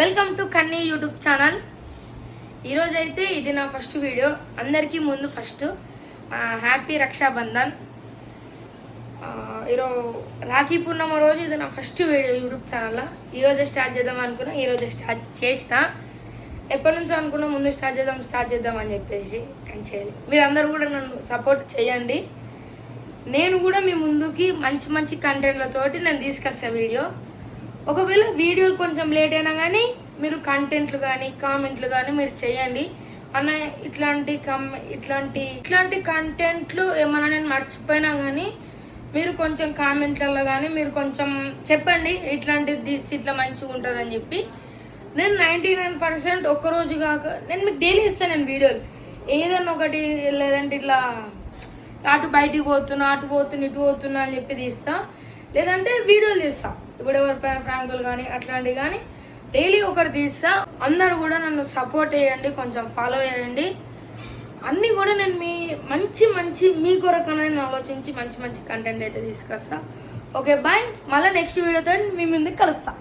Welcome to Kanni YouTube channel. ఈరోజు అయితే ఇది నా ఫస్ట్ వీడియో. అందరికీ ముందు ఫస్ట్ హ్యాపీ రక్షాబంధన్. ఈరోజు రాఖీ పూర్ణిమ రోజు ఇది నా ఫస్ట్ వీడియో యూట్యూబ్ ఛానల్లో. ఈరోజే స్టార్ట్ చేద్దాం అనుకున్నా, ఈరోజే స్టార్ట్ చేసిన. ఎప్పటి నుంచో అనుకున్నా ముందు స్టార్ట్ చేద్దాం అని చెప్పేసి, కానీ చేయాలి. మీరు అందరూ కూడా నన్ను సపోర్ట్ చేయండి. నేను కూడా మీ ముందుకి మంచి మంచి కంటెంట్లతోటి నేను తీసుకొస్తాను వీడియో. ఒకవేళ వీడియోలు కొంచెం లేట్ అయినా కానీ మీరు కంటెంట్లు కానీ కామెంట్లు కానీ మీరు చేయండి అన్న. ఇట్లాంటి కంటెంట్లు ఏమన్నా నేను మర్చిపోయినా కానీ మీరు కొంచెం కామెంట్లలో కానీ మీరు కొంచెం చెప్పండి, ఇట్లాంటిది తీసి ఇట్లా మంచిగా ఉంటుంది అని చెప్పి. నేను 99% ఒక్కరోజు కాక నేను మీకు డైలీ ఇస్తాను. నేను వీడియోలు ఏదన్నా ఒకటి, లేదంటే ఇట్లా అటు బయటికి పోతున్నా, అటు పోతున్నా, ఇటు పోతున్నా అని చెప్పి తీస్తా, లేదంటే వీడియోలు తీస్తా. ఇప్పుడు ఎవరిపైన ఫ్రాంకులు కానీ అట్లాంటివి కానీ డైలీ ఒకటి తీస్తా. అందరూ కూడా నన్ను సపోర్ట్ చేయండి, కొంచెం ఫాలో చేయండి. అన్నీ కూడా నేను మంచి మీ కొరకు నేను ఆలోచించి మంచి కంటెంట్ అయితే తీసుకొస్తా. Okay bye. మళ్ళీ నెక్స్ట్ వీడియోతో మీ ముందుకు కలుస్తా.